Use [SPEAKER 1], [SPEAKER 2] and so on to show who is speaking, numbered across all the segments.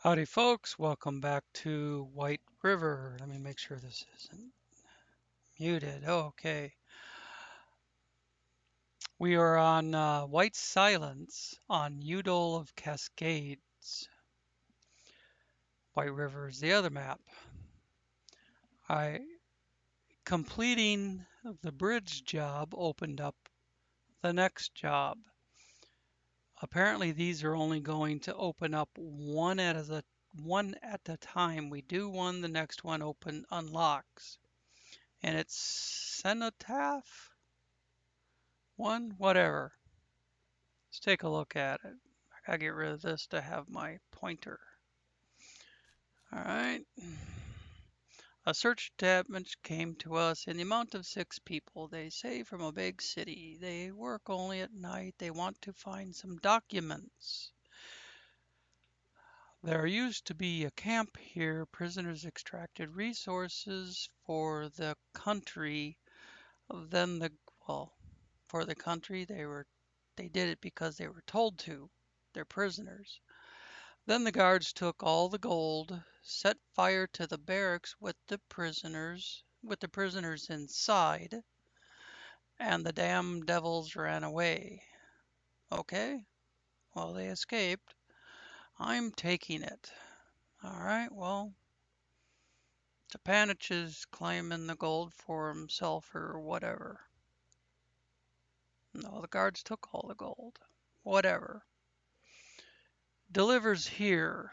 [SPEAKER 1] Howdy folks, welcome back to White River. Let me make sure this isn't muted. Okay. We are on White Silence on Udall of Cascades. White River is the other map. I Completing the bridge job opened up the next job. Apparently these are only going to open up one at a time. We do one, the next one unlocks. And it's Cenotaph one, whatever. Let's take a look at it. I gotta get rid of this to have my pointer. All right. A search department came to us in the amount of 6 people. They say from a big city. They work only at night. They want to find some documents. There used to be a camp here. Prisoners extracted resources for the country. Then for the country, they did it because they were told to. They're prisoners. Then the guards took all the gold, set fire to the barracks with the prisoners inside, and the damn devils ran away. Okay, well, they escaped. I'm taking it. All right, well, Japanich is claiming the gold for himself or whatever. No, the guards took all the gold. Whatever. Delivers here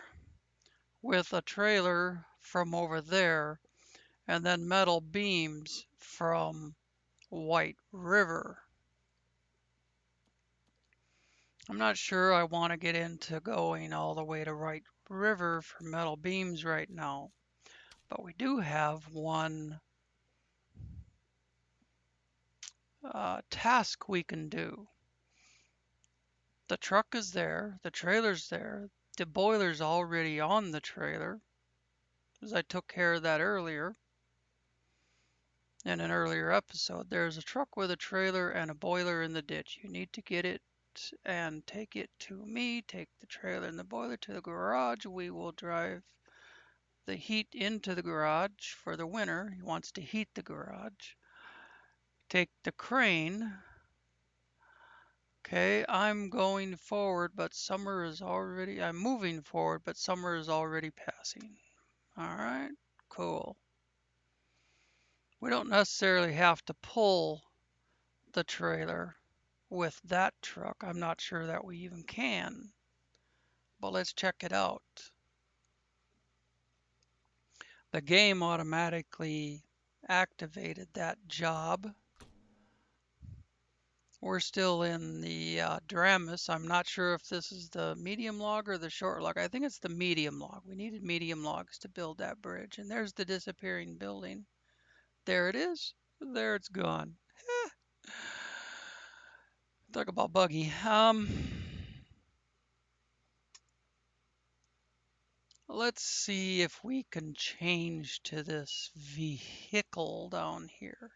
[SPEAKER 1] with a trailer from over there and then metal beams from White River. I'm not sure I want to get into going all the way to White River for metal beams right now, but we do have one task we can do. The truck is there, the trailer's there, the boiler's already on the trailer, as I took care of that earlier. In an earlier episode, there's a truck with a trailer and a boiler in the ditch. You need to get it and take it to me. Take the trailer and the boiler to the garage. We will drive the heat into the garage for the winter. He wants to heat the garage. Take the crane. Okay, I'm moving forward, but summer is already passing. All right, cool. We don't necessarily have to pull the trailer with that truck. I'm not sure that we even can, but let's check it out. The game automatically activated that job. We're still in the Dramus. I'm not sure if this is the medium log or the short log. I think it's the medium log. We needed medium logs to build that bridge. And there's the disappearing building. There it is. There it's gone. Talk about buggy. Let's see if we can change to this vehicle down here.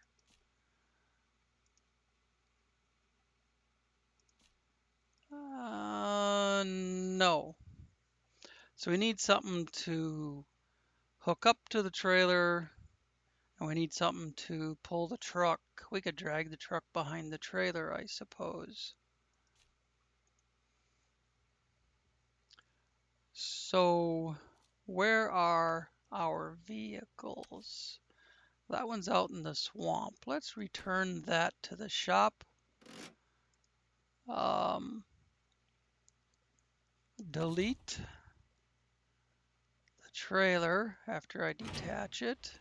[SPEAKER 1] No. So we need something to hook up to the trailer, and we need something to pull the truck. We could drag the truck behind the trailer, I suppose. So where are our vehicles? That one's out in the swamp. Let's return that to the shop. Delete the trailer after I detach it.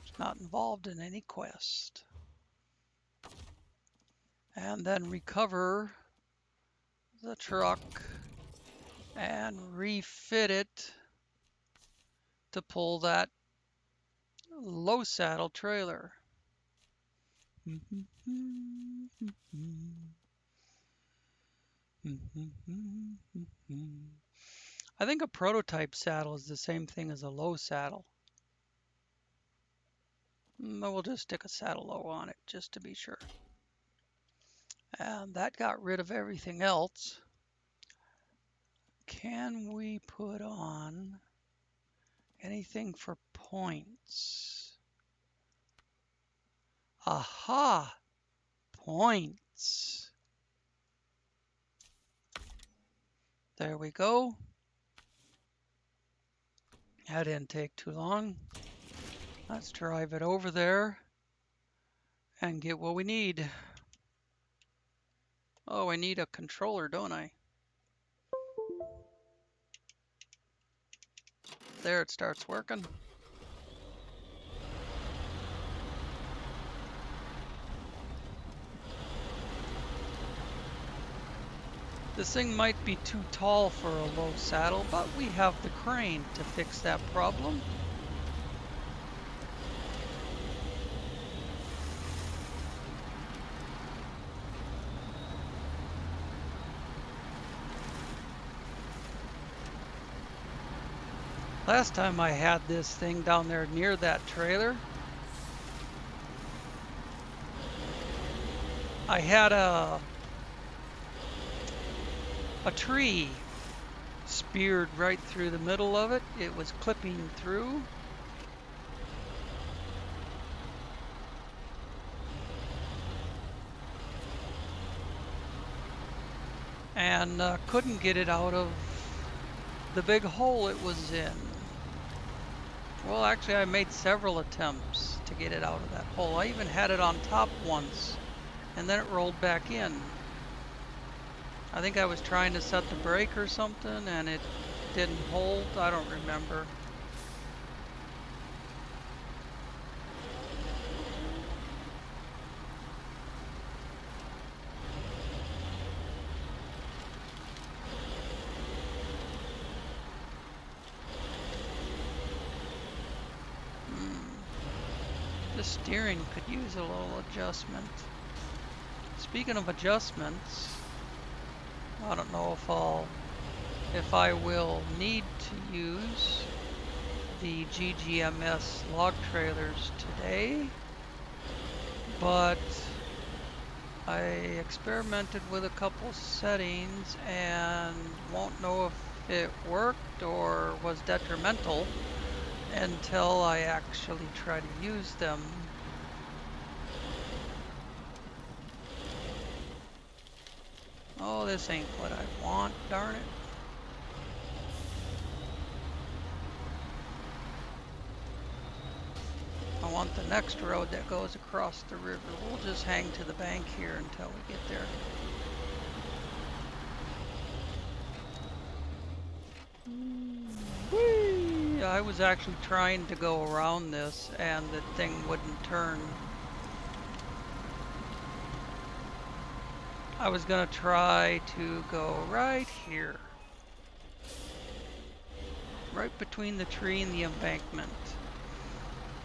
[SPEAKER 1] It's not involved in any quest. And then recover the truck and refit it to pull that low saddle trailer. I think a prototype saddle is the same thing as a low saddle. But we'll just stick a saddle low on it just to be sure. And that got rid of everything else. Can we put on anything for points? Aha! Points. There we go. That didn't take too long. Let's drive it over there and get what we need. Oh, I need a controller, don't I? There, it starts working. This thing might be too tall for a low saddle, but we have the crane to fix that problem. Last time I had this thing down there near that trailer, I had a tree speared right through the middle of it. It was clipping through. And couldn't get it out of the big hole it was in. Well, actually, I made several attempts to get it out of that hole. I even had it on top once, and then it rolled back in. I think I was trying to set the brake or something, and it didn't hold. I don't remember. The steering could use a little adjustment. Speaking of adjustments, I don't know if I will need to use the GGMS log trailers today, but I experimented with a couple settings and won't know if it worked or was detrimental until I actually try to use them. Oh, this ain't what I want, darn it. I want the next road that goes across the river. We'll just hang to the bank here until we get there. Whee! I was actually trying to go around this and the thing wouldn't turn. I was gonna try to go right here. Right between the tree and the embankment.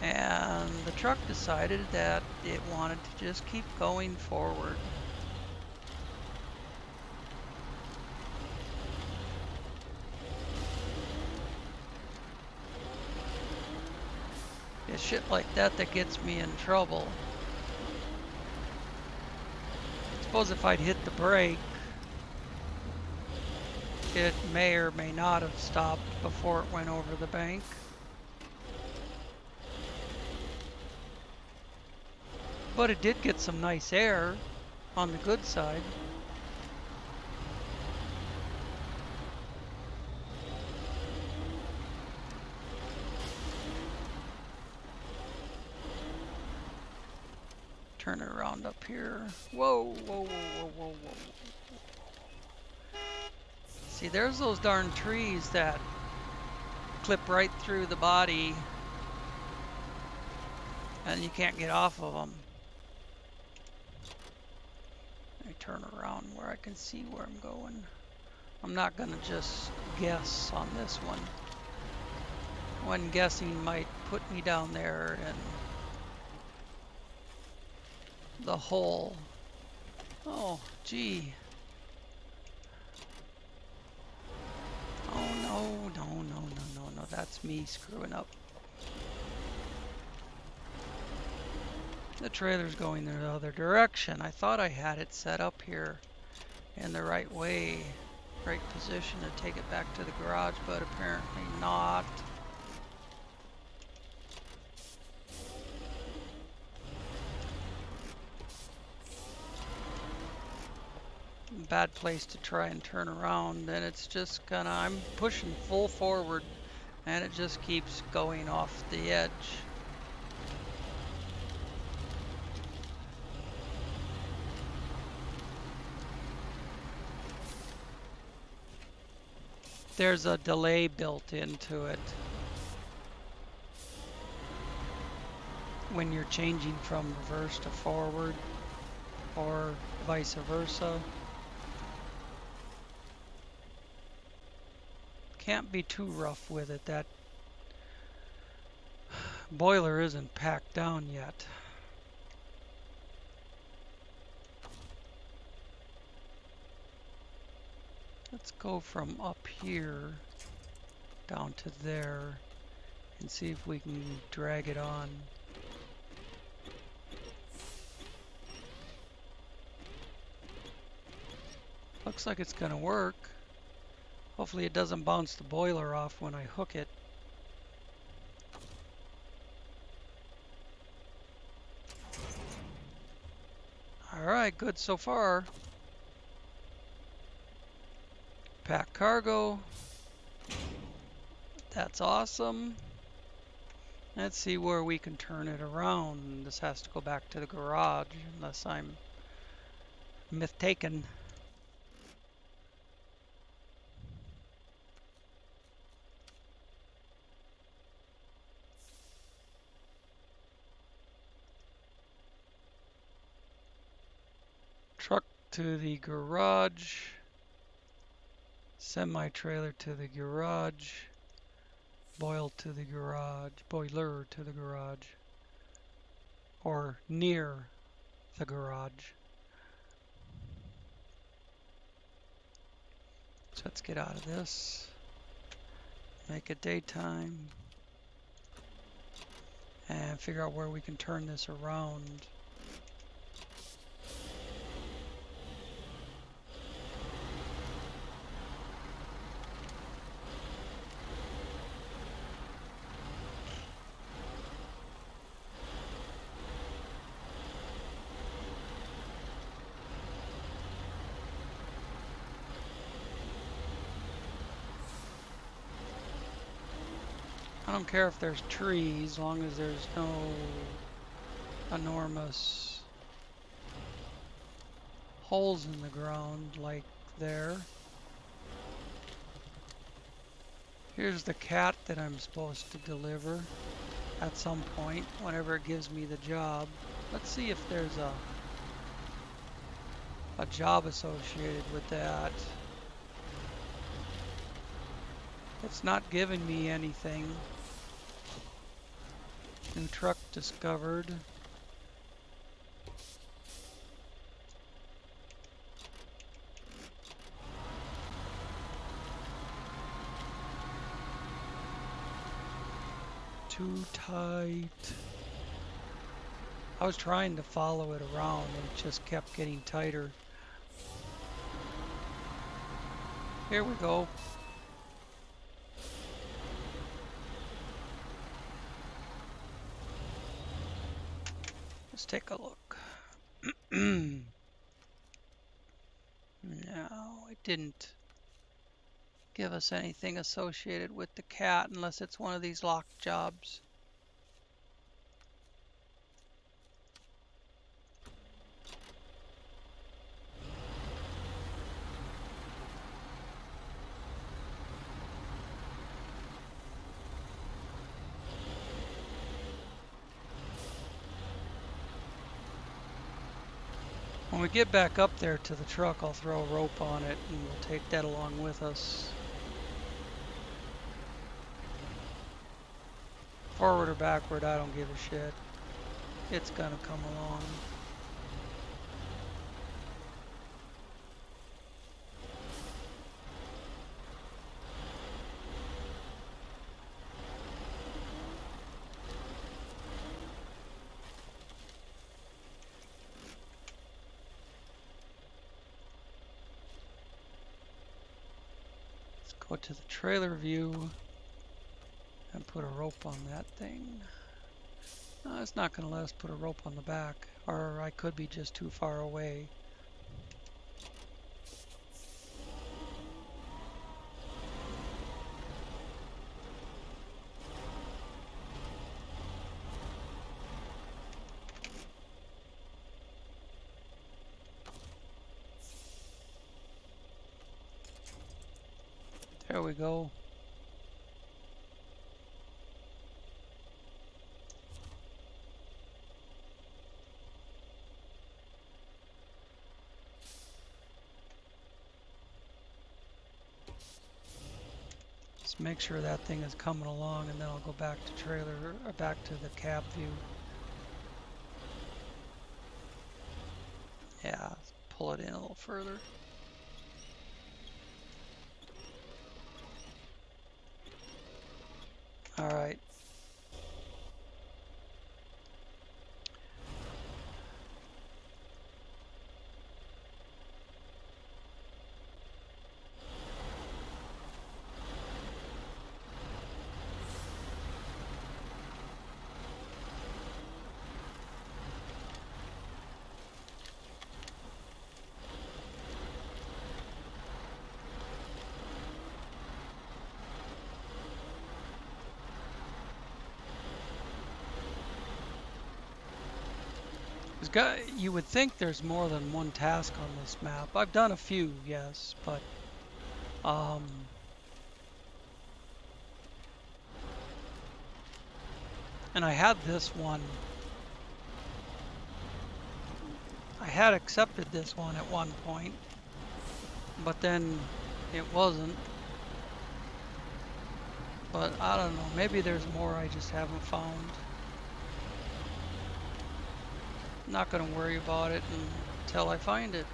[SPEAKER 1] And the truck decided that it wanted to just keep going forward. It's shit like that that gets me in trouble. I suppose if I'd hit the brake, it may or may not have stopped before it went over the bank. But it did get some nice air on the good side. Turn it around up here. Whoa, whoa, whoa, whoa, whoa, whoa. See, there's those darn trees that clip right through the body and you can't get off of them. Let me turn around where I can see where I'm going. I'm not gonna just guess on this one. One guessing might put me down there in the hole. Oh, gee. Oh, no, no, no, no, no, no. That's me screwing up. The trailer's going the other direction. I thought I had it set up here in the right way, right position to take it back to the garage, but apparently not. Bad place to try and turn around, and it's just gonna, I'm pushing full forward and it just keeps going off the edge. There's a delay built into it when you're changing from reverse to forward or vice versa. Can't be too rough with it. That boiler isn't packed down yet. Let's go from up here down to there and see if we can drag it on. Looks like it's gonna work. Hopefully it doesn't bounce the boiler off when I hook it. Alright, good so far. Pack cargo. That's awesome. Let's see where we can turn it around. This has to go back to the garage unless I'm mistaken. Truck to the garage. Semi-trailer to the garage. Boiler to the garage. Or near the garage. So let's get out of this. Make it daytime. And figure out where we can turn this around. I don't care if there's trees, as long as there's no enormous holes in the ground like there. Here's the cat that I'm supposed to deliver at some point, whenever it gives me the job. Let's see if there's a job associated with that. It's not giving me anything. New truck discovered. Too tight. I was trying to follow it around and it just kept getting tighter. Here we go. Let's take a look. No, it didn't give us anything associated with the cat unless it's one of these locked jobs. When we get back up there to the truck, I'll throw a rope on it and we'll take that along with us. Forward or backward, I don't give a shit. It's gonna come along. Go to the trailer view and put a rope on that thing. No, it's not going to let us put a rope on the back, or I could be just too far away. There we go. Just make sure that thing is coming along, and then I'll go back to trailer, or back to the cab view. Yeah, pull it in a little further. All right. You would think there's more than one task on this map. I've done a few, yes, but and I had this one. I had accepted this one at one point, but then it wasn't. But I don't know, maybe there's more I just haven't found. I'm not going to worry about it until I find it.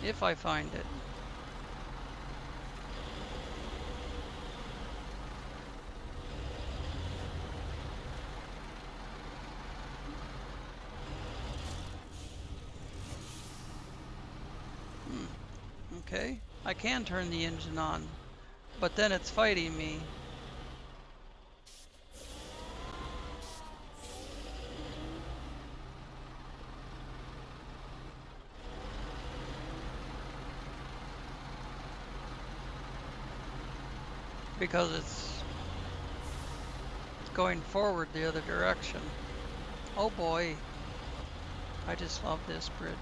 [SPEAKER 1] If I find it. Okay, I can turn the engine on, but then it's fighting me. Because it's going forward the other direction. Oh boy, I just love this bridge.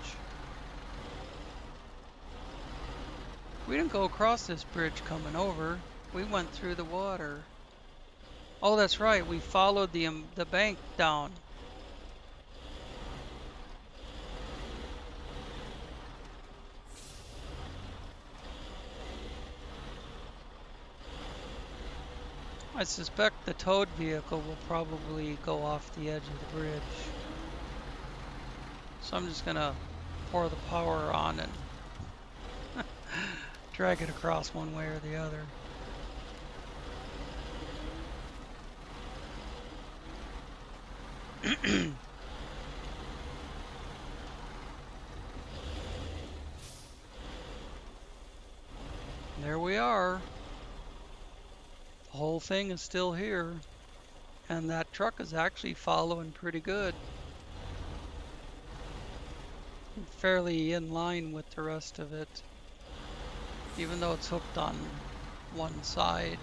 [SPEAKER 1] We didn't go across this bridge coming over. We went through the water. Oh, that's right, we followed the bank down. I suspect the towed vehicle will probably go off the edge of the bridge. So I'm just gonna pour the power on and drag it across one way or the other. There we are. The whole thing is still here. And that truck is actually following pretty good. Fairly in line with the rest of it. Even though it's hooked on one side.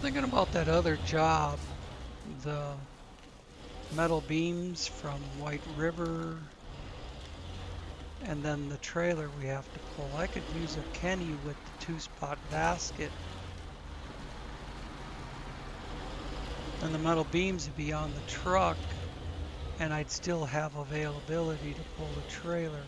[SPEAKER 1] Thinking about that other job, the metal beams from White River. and then the trailer we have to pull. I could use a Kenny with the 2-spot basket, and the metal beams would be on the truck, and I'd still have availability to pull the trailer.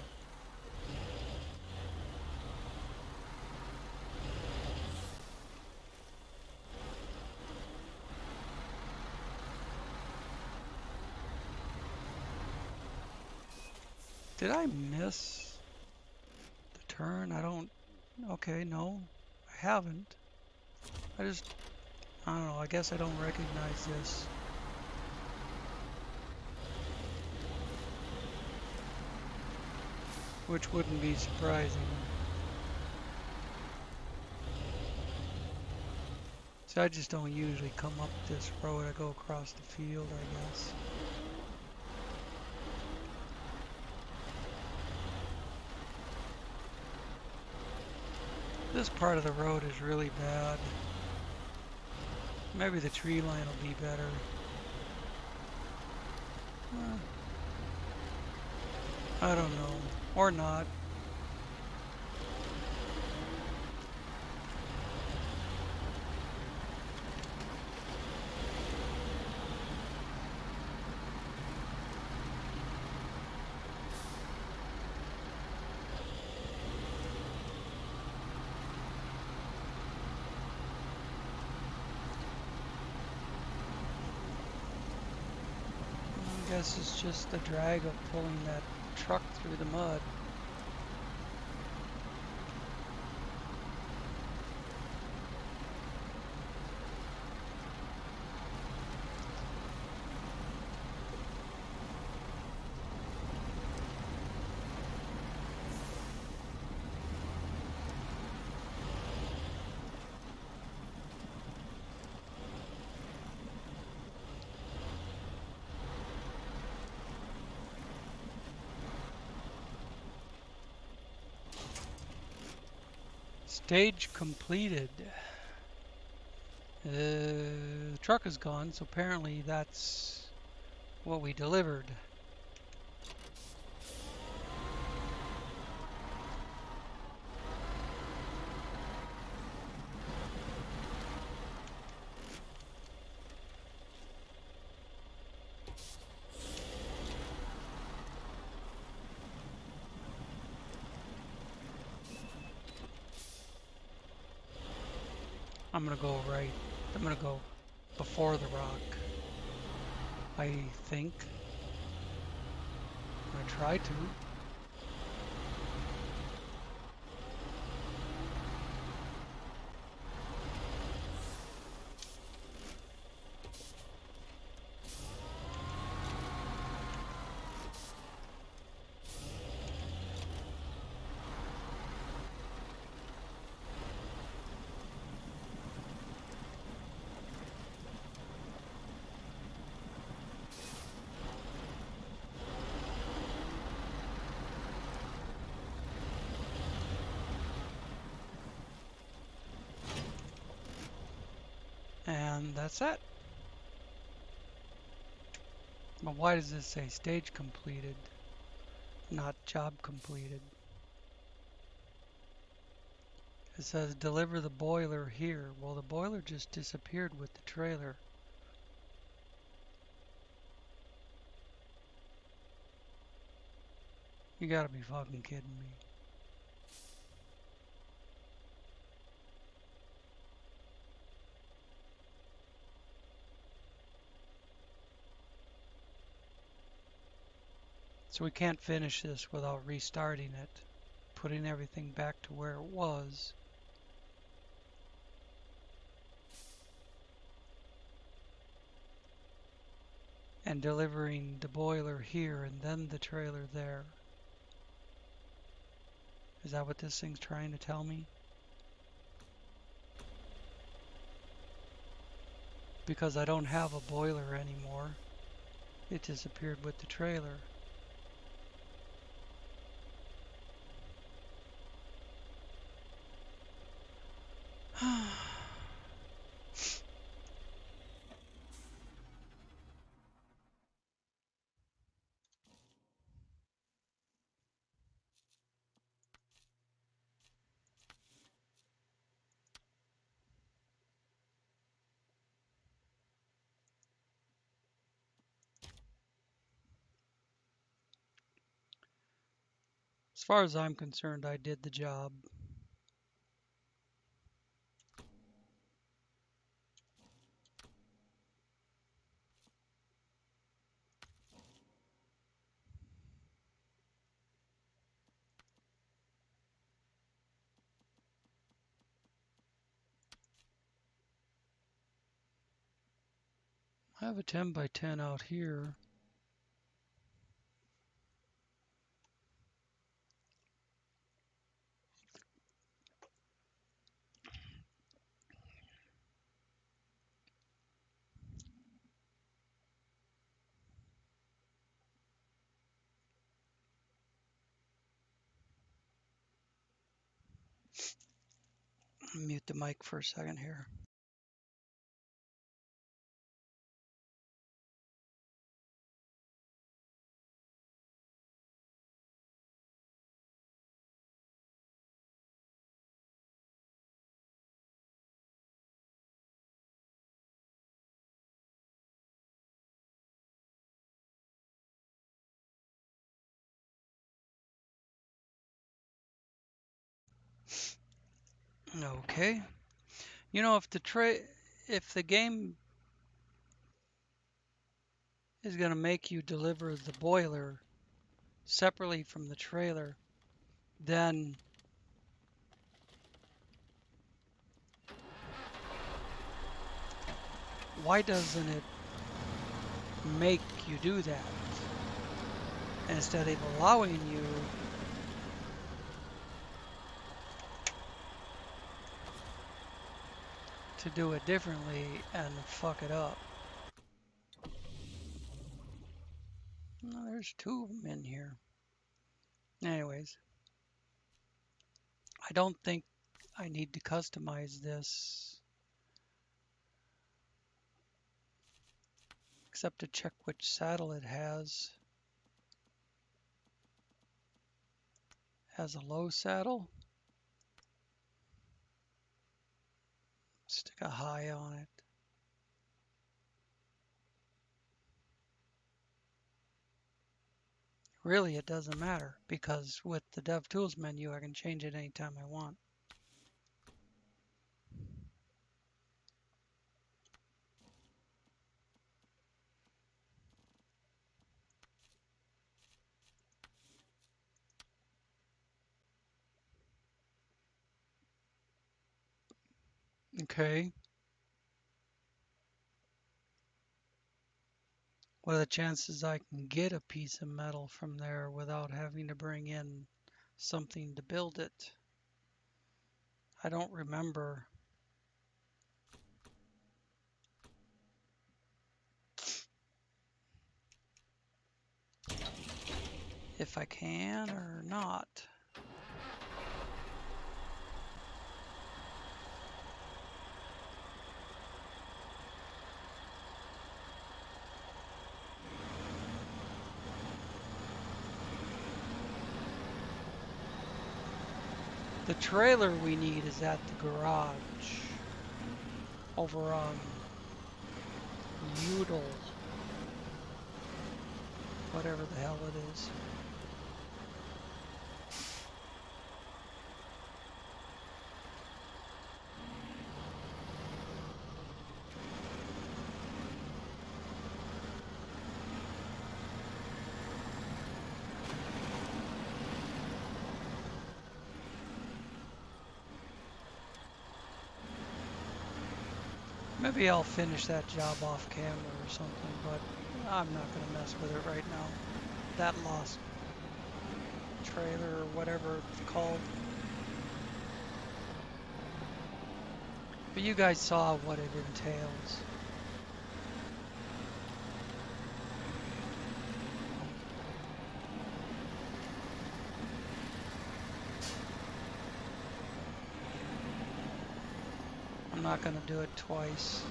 [SPEAKER 1] Did I miss the turn? I don't. Okay, no, I haven't. I don't know, I guess I don't recognize this. Which wouldn't be surprising. So I just don't usually come up this road. I go across the field, I guess. This part of the road is really bad. Maybe the tree line will be better. I don't know. Or not. I guess it's just the drag of pulling that truck through the mud. Stage completed. The truck is gone, so apparently that's what we delivered. I'm gonna go right. I'm gonna go before the rock. I think. I'm gonna try to. And that's it. But why does this say stage completed, not job completed? It says deliver the boiler here. Well, the boiler just disappeared with the trailer. You gotta be fucking kidding me. So we can't finish this without restarting it, putting everything back to where it was. And delivering the boiler here and then the trailer there. Is that what this thing's trying to tell me? Because I don't have a boiler anymore. It disappeared with the trailer. As far as I'm concerned, I did the job. I have a 10 by 10 out here. Mute the mic for a second here. Okay. You know, if the game is going to make you deliver the boiler separately from the trailer, then why doesn't it make you do that? And instead of allowing you to do it differently and fuck it up. No, there's two of them in here. Anyways, I don't think I need to customize this except to check which saddle it has. Has a low saddle. Stick a high on it. Really, it doesn't matter because with the DevTools menu, I can change it anytime I want. Okay. What are the chances I can get a piece of metal from there without having to bring in something to build it? I don't remember. If I can or not. The trailer we need is at the garage over on Udall, whatever the hell it is. Maybe I'll finish that job off camera or something, but I'm not going to mess with it right now. That lost trailer or whatever it's called. But you guys saw what it entails. I'm not going to do it twice.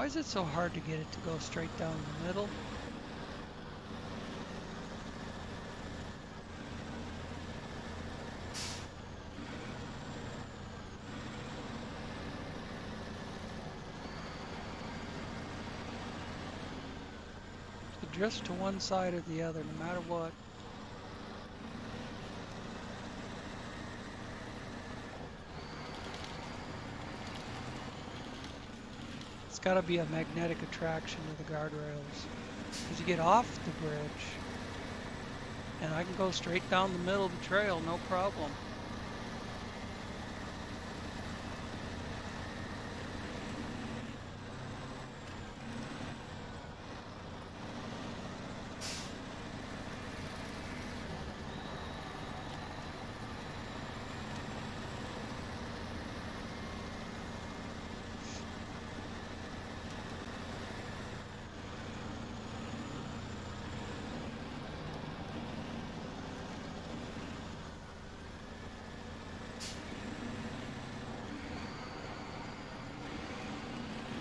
[SPEAKER 1] is it so hard to get it to go straight down the middle? It drifts to one side or the other, no matter what. It's got to be a magnetic attraction to the guardrails. Because you get off the bridge, and I can go straight down the middle of the trail, no problem.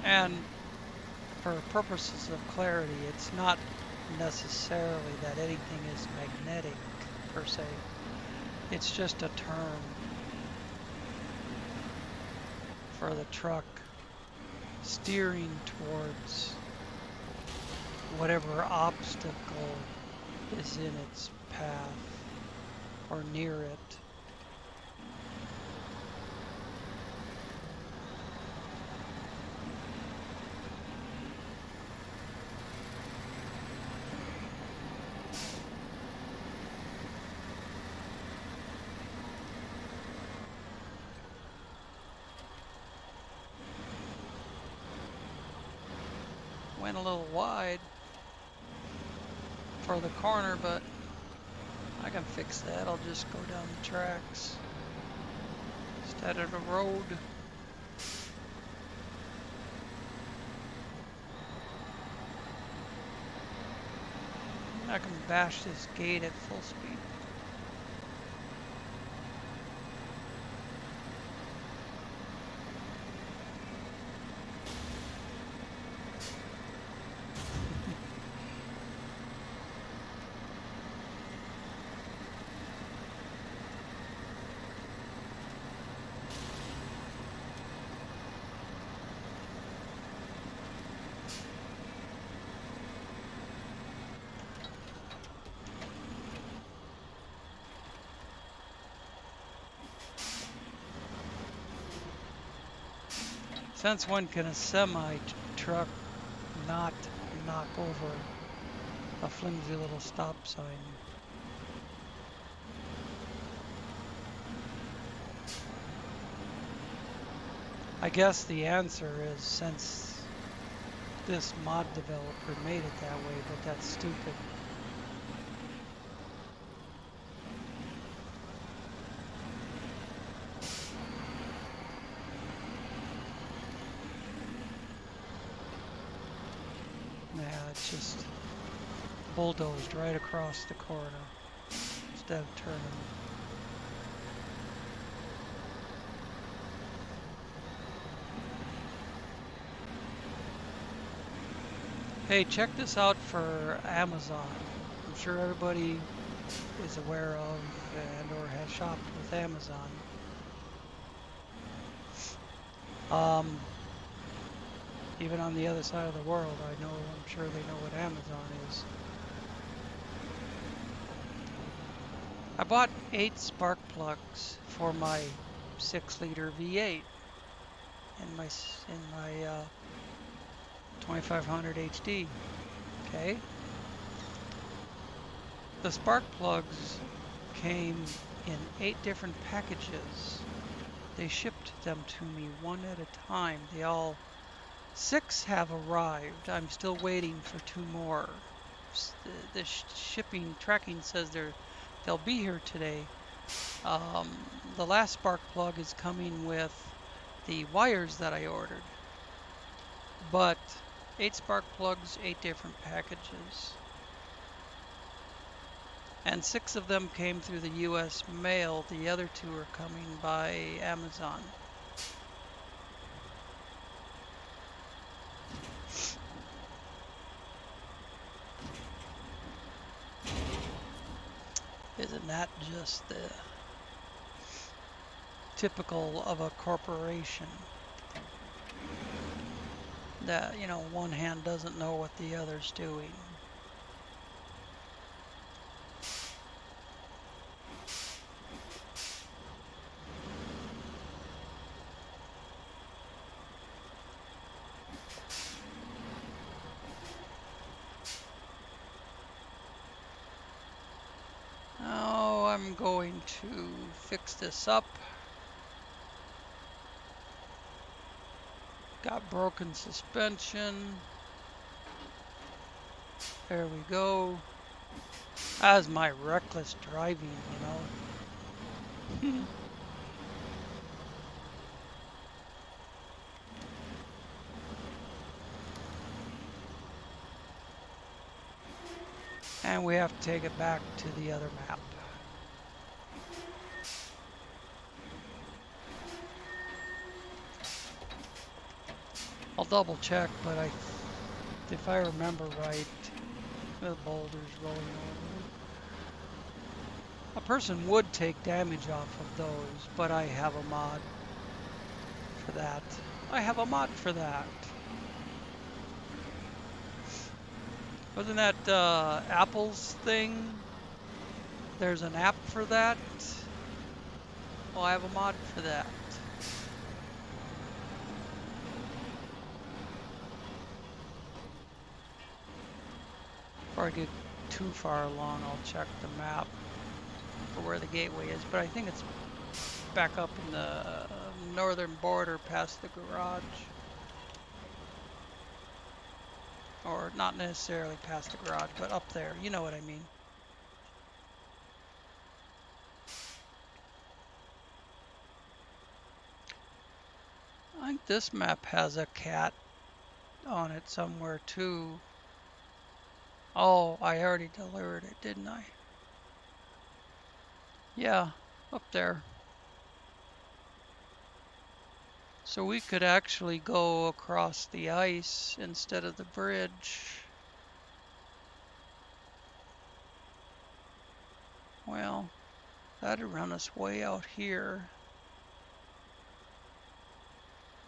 [SPEAKER 1] And for purposes of clarity, it's not necessarily that anything is magnetic per se. It's just a term for the truck steering towards whatever obstacle is in its path or near it. Went a little wide for the corner, but I can fix that. I'll just go down the tracks instead of the road. I can bash this gate at full speed. Since when can a semi-truck not knock over a flimsy little stop sign? I guess the answer is since this mod developer made it that way, but that's stupid. Yeah, it's just bulldozed right across the corner instead of turning. Hey, check this out for Amazon. I'm sure everybody is aware of and or has shopped with Amazon. Even on the other side of the world, I'm sure they know what Amazon is. I bought 8 spark plugs for my 6-liter V8 in my 2500 HD. Okay. The spark plugs came in 8 different packages. They shipped them to me one at a time. 6 have arrived. I'm still waiting for 2 more. The shipping tracking says they'll be here today. The last spark plug is coming with the wires that I ordered. But 8 spark plugs, 8 different packages. And 6 of them came through the US mail. The other 2 are coming by Amazon. Isn't that just the typical of a corporation? That, one hand doesn't know what the other's doing. Now I'm going to fix this up. Got broken suspension. There we go. That's my reckless driving, And we have to take it back to the other map. I'll double check, but if I remember right, the boulders rolling over. A person would take damage off of those, but I have a mod for that. I have a mod for that. Wasn't that Apple's thing? There's an app for that. Well, I have a mod for that. Before I get too far along, I'll check the map for where the gateway is, but I think it's back up in the northern border past the garage. Or not necessarily past the garage, but up there. You know what I mean. I think this map has a cat on it somewhere too. Oh, I already delivered it, didn't I? Yeah, up there. So we could actually go across the ice instead of the bridge. Well, that'd run us way out here.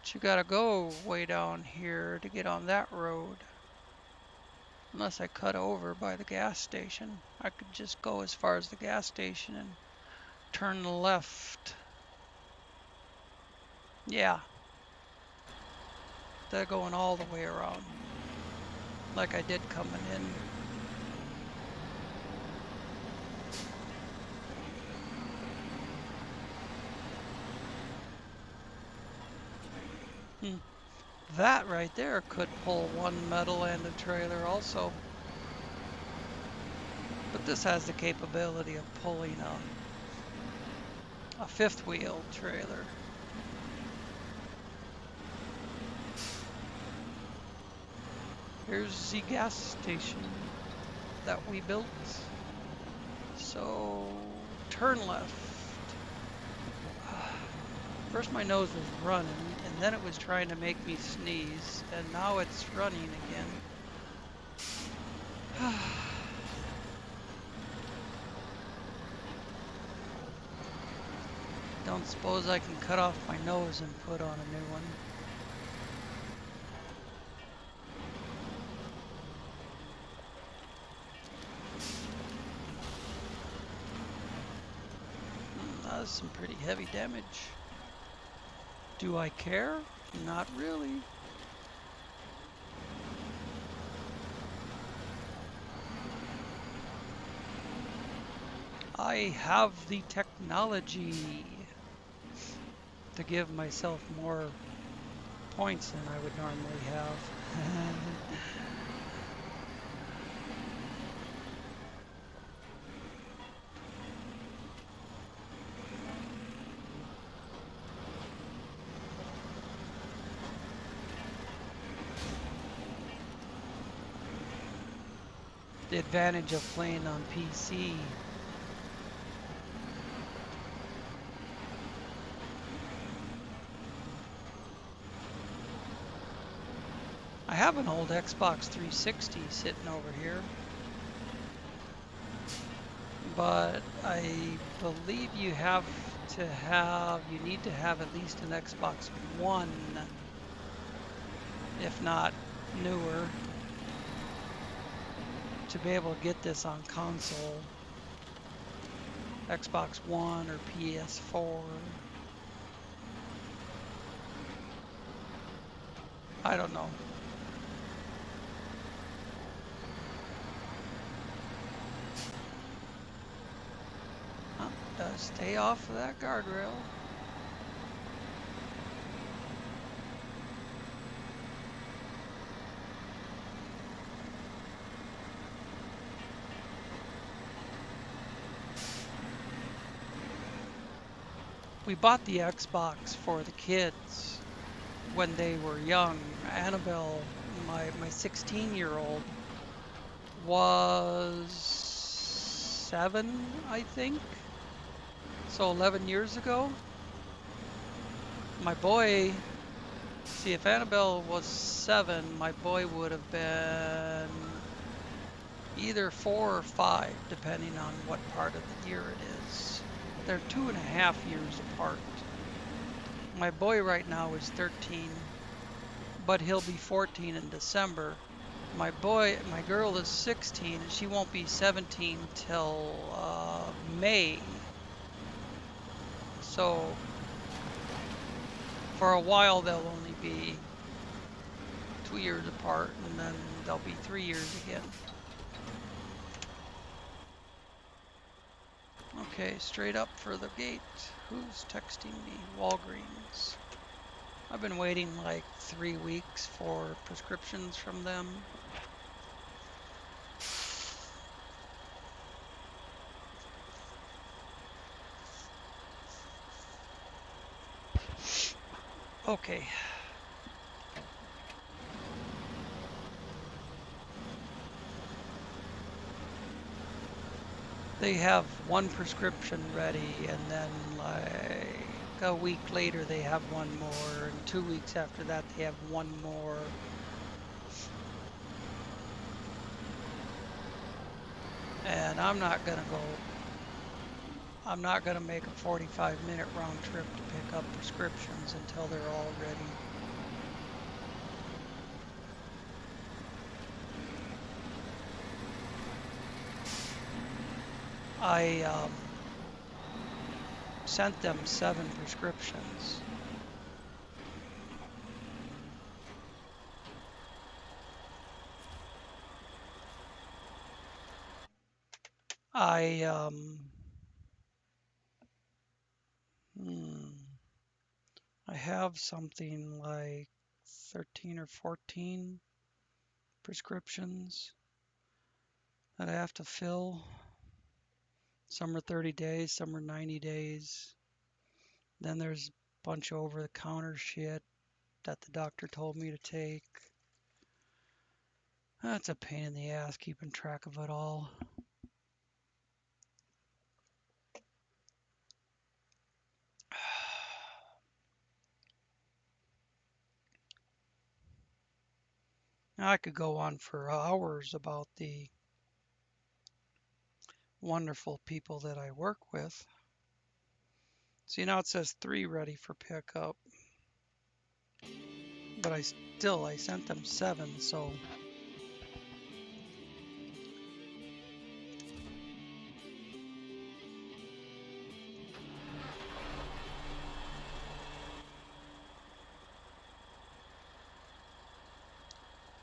[SPEAKER 1] But you gotta go way down here to get on that road. Unless I cut over by the gas station. I could just go as far as the gas station and turn left. Yeah. They're going all the way around. Like I did coming in. That right there could pull one metal and a trailer also. But this has the capability of pulling a fifth wheel trailer. Here's the gas station that we built. So turn left. First my nose was running, and then it was trying to make me sneeze, and now it's running again. Don't suppose I can cut off my nose and put on a new one. That was some pretty heavy damage. Do I care? Not really. I have the technology to give myself more points than I would normally have. The advantage of playing on PC. I have an old Xbox 360 sitting over here, but I believe you need to have at least an Xbox One, if not newer, to be able to get this on console. Xbox One or PS4. I don't know. Stay off of that guardrail. We bought the Xbox for the kids when they were young. Annabelle, my 16-year-old, was 7, I think. So 11 years ago. My boy, see, if Annabelle was 7, my boy would have been either 4 or 5, depending on what part of the year it is. They're 2.5 years apart. My boy right now is 13, but he'll be 14 in December. My girl is 16, and she won't be 17 till May. So for a while they'll only be 2 years apart, and then they'll be 3 years again. Okay, straight up for the gate. Who's texting me? Walgreens. I've been waiting like 3 weeks for prescriptions from them. Okay. They have one prescription ready, and then like a week later they have one more, and 2 weeks after that they have one more. And I'm not gonna make a 45-minute round trip to pick up prescriptions until they're all ready. I sent them 7 prescriptions. I have something like 13 or 14 prescriptions that I have to fill. Some are 30 days, some are 90 days. Then there's a bunch of over-the-counter shit that the doctor told me to take. That's a pain in the ass keeping track of it all. I could go on for hours about the wonderful people that I work with. See, now it says 3 ready for pickup. But I sent them 7, so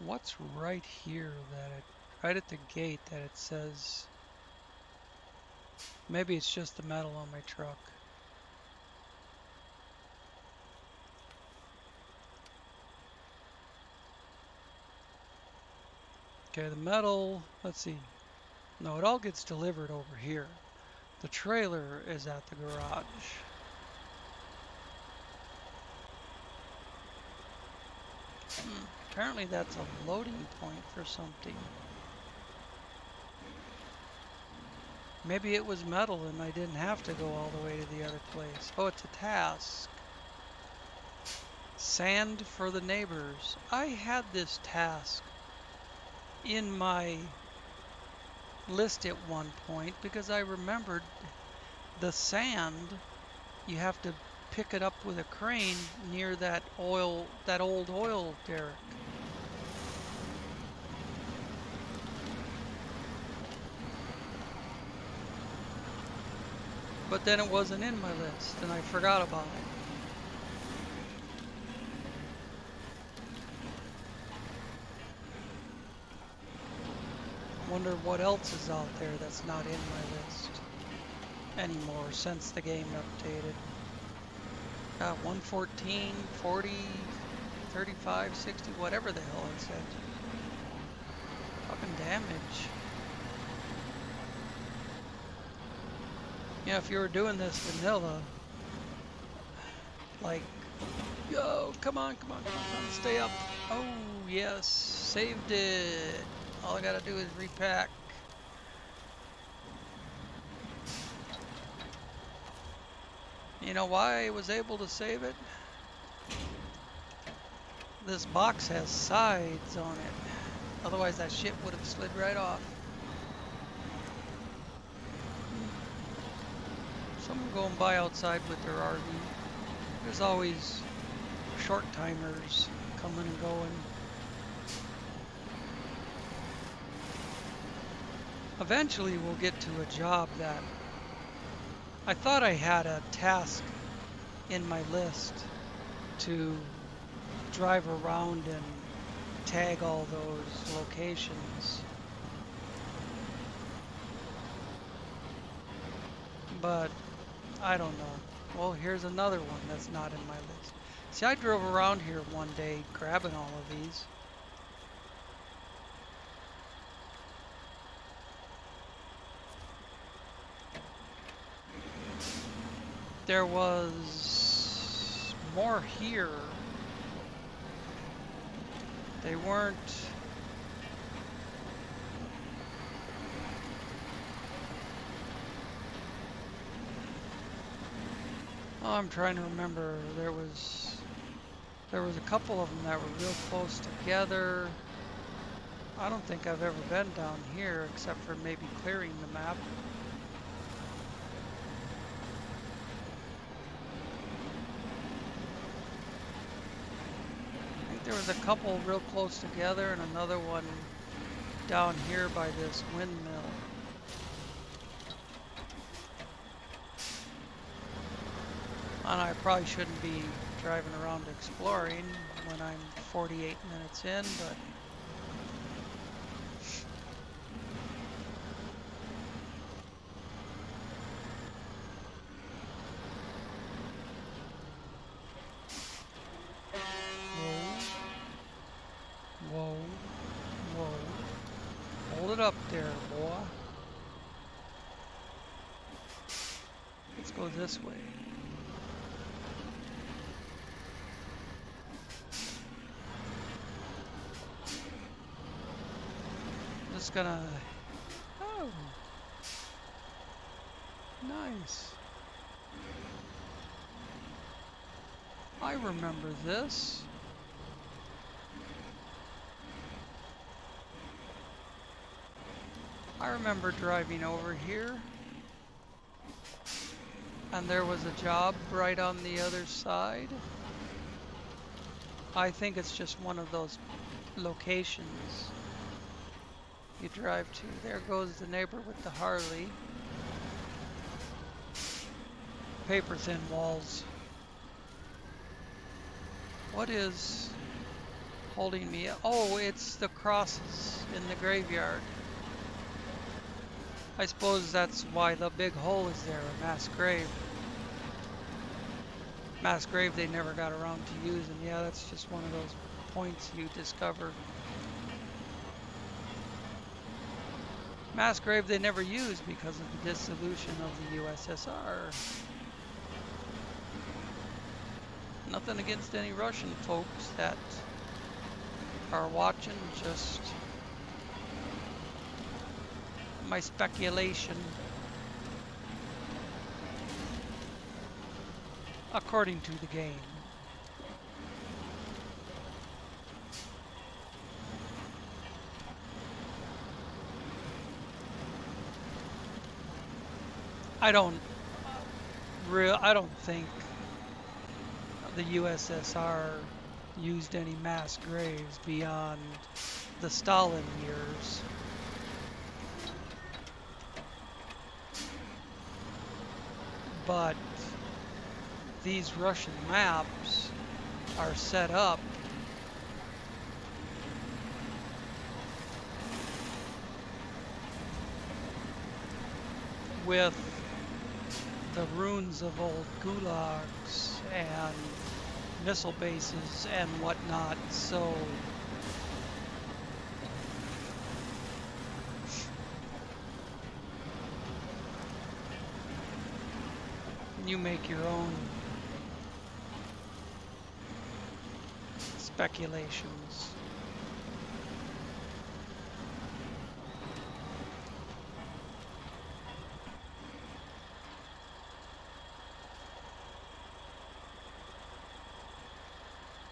[SPEAKER 1] what's right here right at the gate that it says, maybe it's just the metal on my truck. Okay, the metal, let's see. No, it all gets delivered over here. The trailer is at the garage. Apparently that's a loading point for something. Maybe it was metal and I didn't have to go all the way to the other place. Oh, it's a task. Sand for the neighbors. I had this task in my list at one point because I remembered the sand. You have to pick it up with a crane near that old oil derrick. But then it wasn't in my list, and I forgot about it. Wonder what else is out there that's not in my list anymore since the game updated. 114, 40, 35, 60, whatever the hell it said. Fucking damage. Yeah, if you were doing this vanilla, like, yo, come on, stay up. Oh, yes, saved it. All I gotta do is repack. You know why I was able to save it? This box has sides on it. Otherwise that shit would have slid right off. Someone going by outside with their RV. There's always short timers coming and going. Eventually we'll get to a job that I thought I had a task in my list to drive around and tag all those locations. But I don't know. Well, here's another one that's not in my list. See, I drove around here one day grabbing all of these. There was more here. They weren't. Oh, I'm trying to remember. There was a couple of them that were real close together. I don't think I've ever been down here except for maybe clearing the map. I think there was a couple real close together and another one down here by this windmill. And I probably shouldn't be driving around exploring when I'm 48 minutes in, but whoa, hold it up there, boy. Let's go this way. Just gonna, oh, nice. I remember this. I remember driving over here, and there was a job right on the other side. I think it's just one of those locations you drive to. There goes the neighbor with the Harley. Paper thin walls. What is holding me up? Oh, it's the crosses in the graveyard. I suppose that's why the big hole is there, a mass grave. Mass grave they never got around to using. Yeah, that's just one of those points you discover. Mass grave they never used because of the dissolution of the USSR. Nothing against any Russian folks that are watching, just my speculation. According to the game. I don't I don't think the USSR used any mass graves beyond the Stalin years. But these Russian maps are set up with the ruins of old gulags and missile bases and whatnot, so you make your own speculations.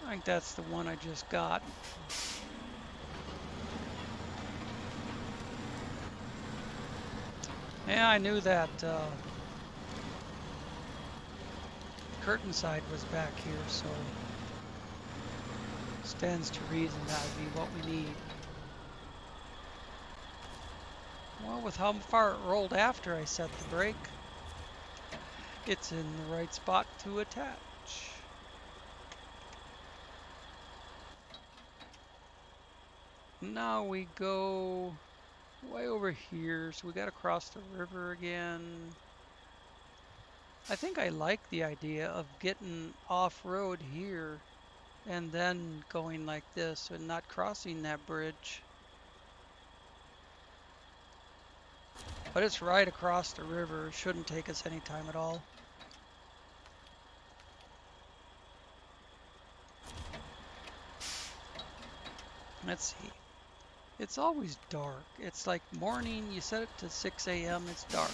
[SPEAKER 1] I think that's the one I just got. Yeah, I knew that curtain side was back here, so stands to reason that would be what we need. Well, with how far it rolled after I set the brake, it's in the right spot to attach. Now we go way over here, so we got to cross the river again. I think I like the idea of getting off-road here and then going like this and not crossing that bridge. But it's right across the river. It shouldn't take us any time at all. Let's see. It's always dark. It's like morning, you set it to 6 a.m., it's dark.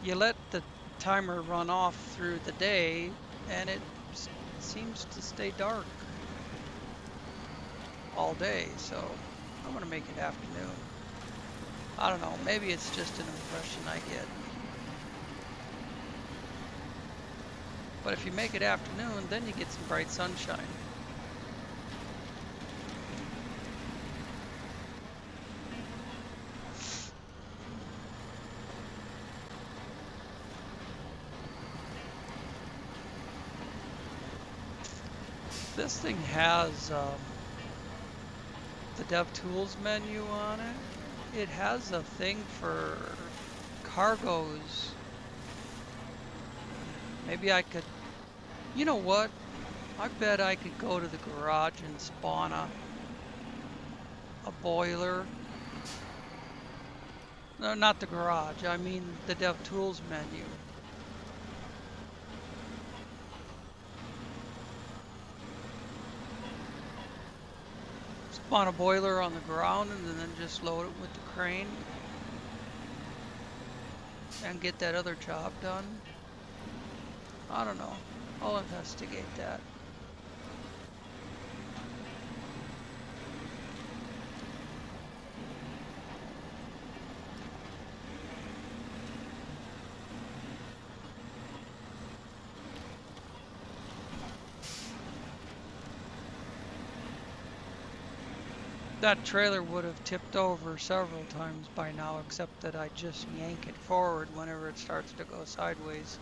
[SPEAKER 1] You let the timer run off through the day and it seems to stay dark all day, so I'm gonna make it afternoon. I don't know, maybe it's just an impression I get. But if you make it afternoon, then you get some bright sunshine. This thing has the DevTools menu on it. It has a thing for cargoes. Maybe I could, you know what? I bet I could go to the garage and spawn a boiler. No, not the garage. I mean the DevTools menu. Spawn a boiler on the ground and then just load it with the crane and get that other job done. I don't know. I'll investigate that. That trailer would have tipped over several times by now, except that I just yank it forward whenever it starts to go sideways.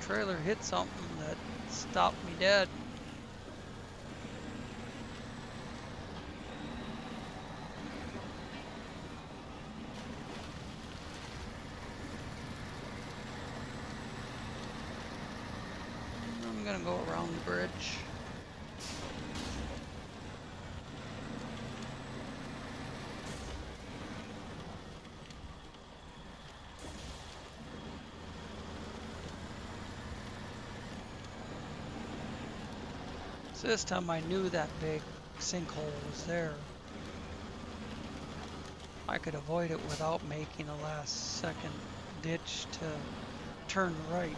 [SPEAKER 1] Trailer hit something that stopped me dead. I'm gonna go around the bridge. So this time I knew that big sinkhole was there. I could avoid it without making a last second ditch to turn right.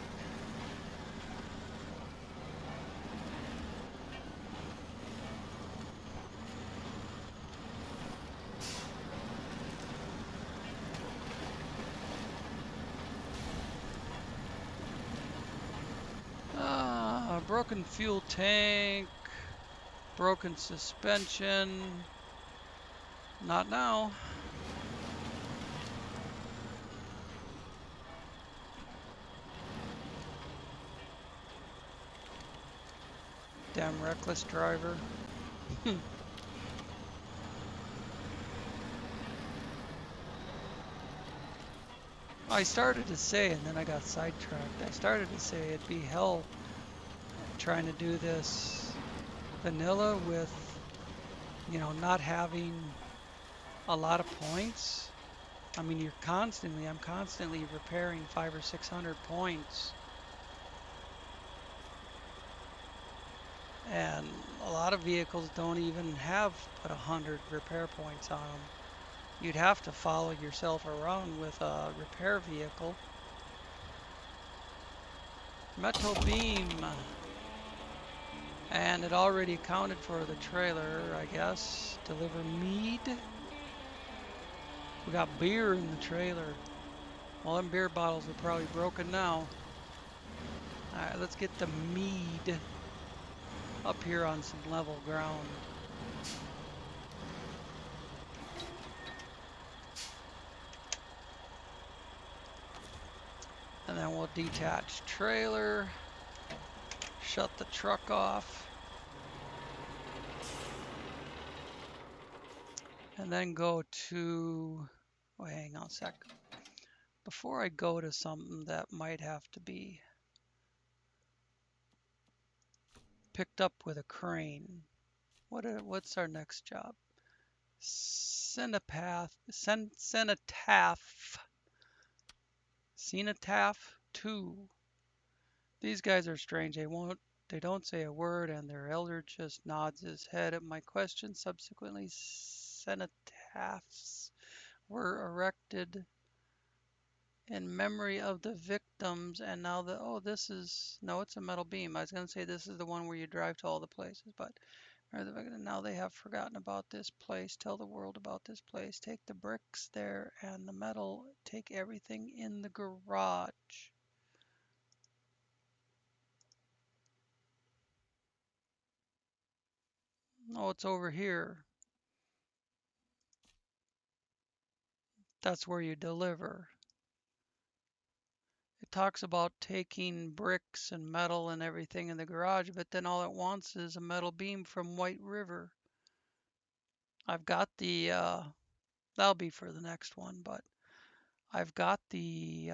[SPEAKER 1] broken fuel tank, broken suspension. Not now. Damn reckless driver. I started to say, and then I got sidetracked. I started to say it'd be hell trying to do this vanilla with, not having a lot of points. I mean, I'm constantly repairing 500 or 600 points. And a lot of vehicles don't even have but 100 repair points on them. You'd have to follow yourself around with a repair vehicle. Metal beam. And it already accounted for the trailer, I guess. Deliver mead. We got beer in the trailer. Well, them beer bottles are probably broken now. Alright, let's get the mead up here on some level ground. And then we'll detach trailer. Shut the truck off. And then go to, oh, hang on a sec. Before I go to something that might have to be picked up with a crane, what's our next job? Cenotaph, Cenotaph 2. These guys are strange. They don't say a word, and their elder just nods his head at my question. Subsequently, cenotaphs were erected in memory of the victims, and now no, it's a metal beam. I was going to say this is the one where you drive to all the places, but now they have forgotten about this place. Tell the world about this place. Take the bricks there and the metal. Take everything in the garage. Oh, it's over here. That's where you deliver. It talks about taking bricks and metal and everything in the garage, but then all it wants is a metal beam from White River. I've got the, that'll be for the next one, but I've got the,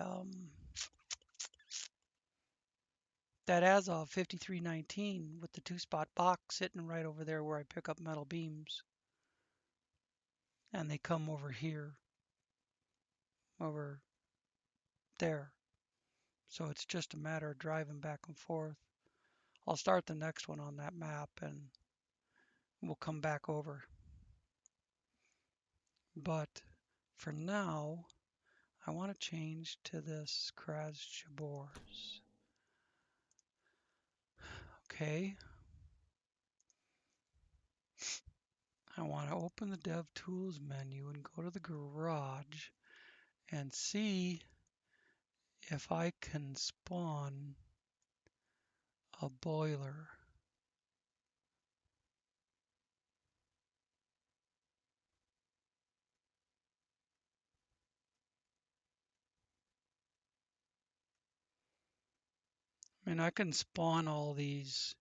[SPEAKER 1] that Azov 5319 with the 2-spot box sitting right over there where I pick up metal beams. And they come over here, over there. So it's just a matter of driving back and forth. I'll start the next one on that map and we'll come back over. But for now, I want to change to this Krasjabors. Okay. I want to open the Dev Tools menu and go to the garage and see if I can spawn a boiler. I mean, I can spawn all these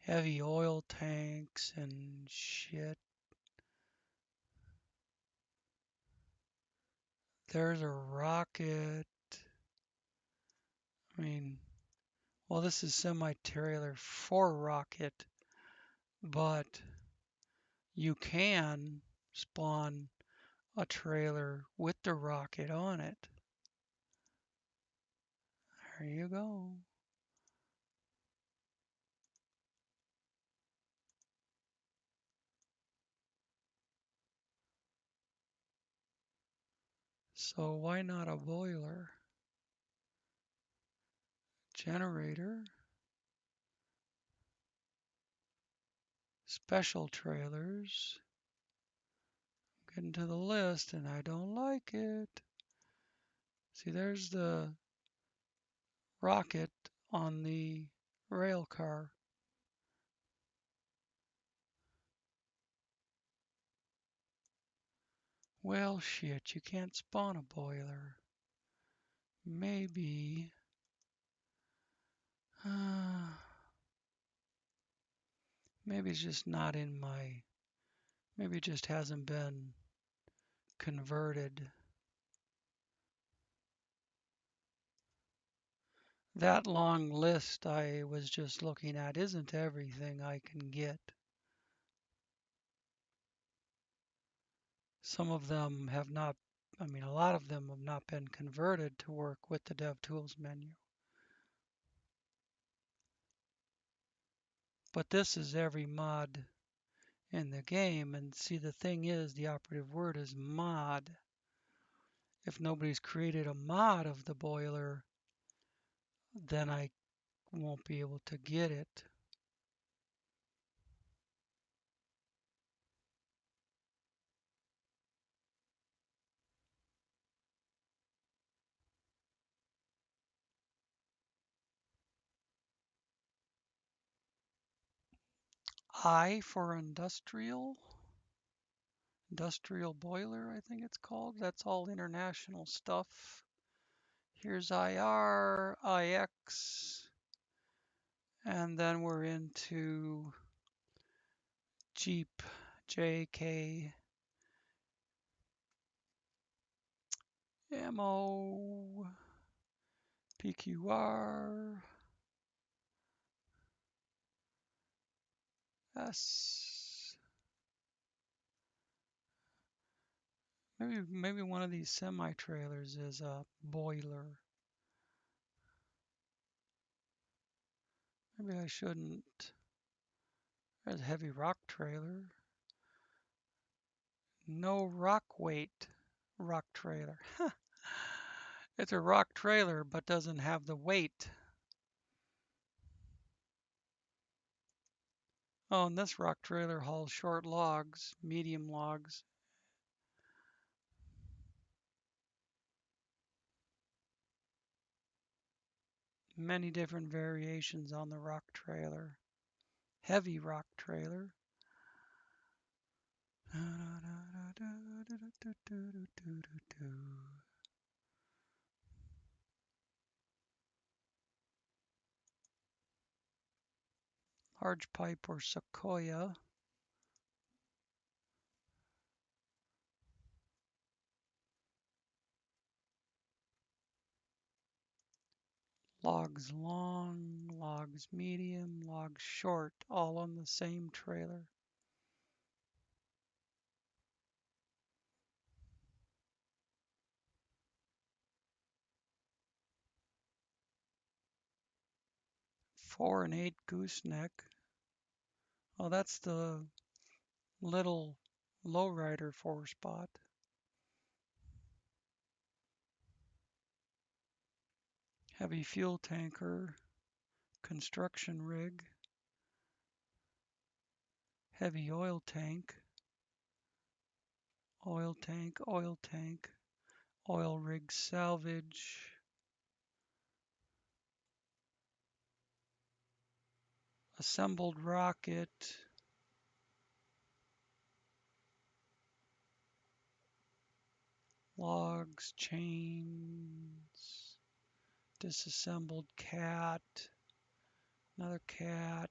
[SPEAKER 1] heavy oil tanks and shit. There's a rocket. I mean, well, this is semi-trailer for rocket, but you can spawn a trailer with the rocket on it. There you go. So why not a boiler? Generator. Special trailers. I'm getting to the list and I don't like it. See, there's the rocket on the rail car. Well, shit, you can't spawn a boiler. Maybe, uh, maybe it's just not in my, maybe it just hasn't been converted. That long list I was just looking at isn't everything I can get. Some of them have not, I mean, a lot of them have not been converted to work with the DevTools menu. But this is every mod in the game. And see, the thing is, the operative word is mod. If nobody's created a mod of the boiler, then I won't be able to get it. I for industrial boiler, I think it's called. That's all international stuff. Here's IR, IX, and then we're into Jeep, JK, ammo, PQR, S. Maybe one of these semi-trailers is a boiler. Maybe I shouldn't. There's a heavy rock trailer. No rock weight rock trailer. It's a rock trailer but doesn't have the weight. Oh, and this rock trailer hauls short logs, medium logs. Many different variations on the rock trailer. Heavy rock trailer. Large pipe or sequoia. Logs long, logs medium, logs short, all on the same trailer. Four and 8 gooseneck. Oh, that's the little lowrider 4-spot. Heavy fuel tanker, construction rig, heavy oil tank, oil tank, oil tank, oil rig salvage, assembled rocket, logs, chains, disassembled cat, another cat,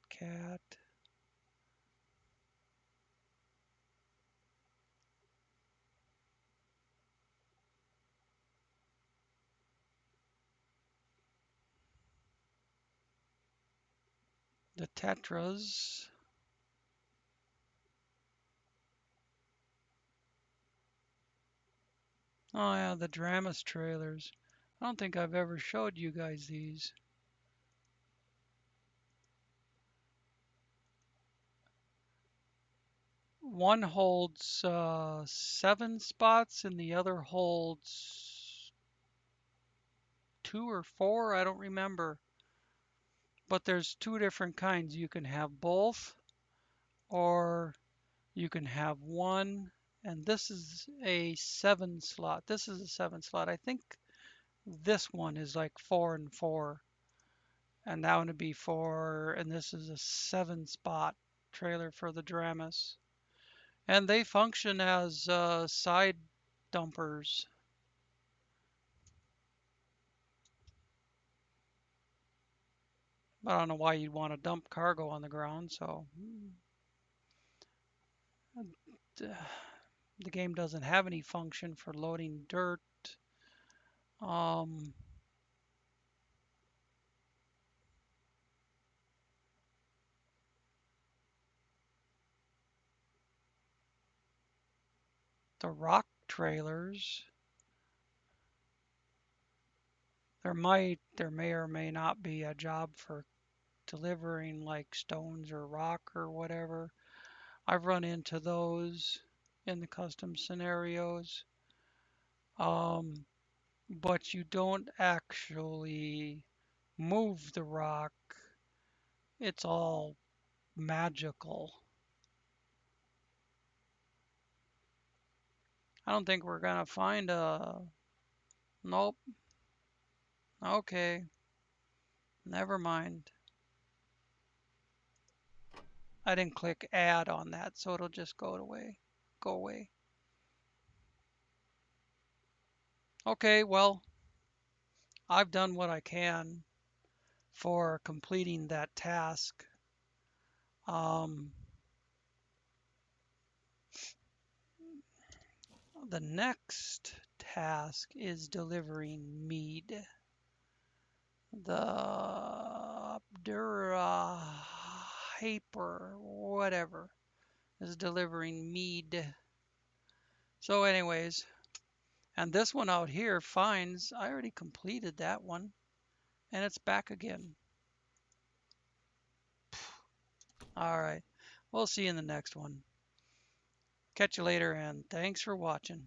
[SPEAKER 1] the tetras, oh yeah, the Dramas trailers. I don't think I've ever showed you guys these. One holds 7 spots and the other holds 2 or 4, I don't remember. But there's 2 different kinds. You can have both, or you can have one. And this is a 7 slot. This is a 7 slot. I think this one is like 4 and 4. And that would be for, and this is a 7-spot trailer for the Dramas. And they function as side dumpers. I don't know why you'd want to dump cargo on the ground, so the game doesn't have any function for loading dirt. Um, the rock trailers, there may or may not be a job for delivering like stones or rock or whatever. I've run into those in the custom scenarios. Um, but you don't actually move the rock. It's all magical. I don't think we're gonna find a. Nope. Okay. Never mind. I didn't click add on that, so it'll just go away. Go away. Okay, well, I've done what I can for completing that task. Um, the next task is delivering mead. The Dura Hyper, whatever, is delivering mead. So anyways, and this one out here finds, I already completed that one, and it's back again. All right, we'll see you in the next one. Catch you later, and thanks for watching.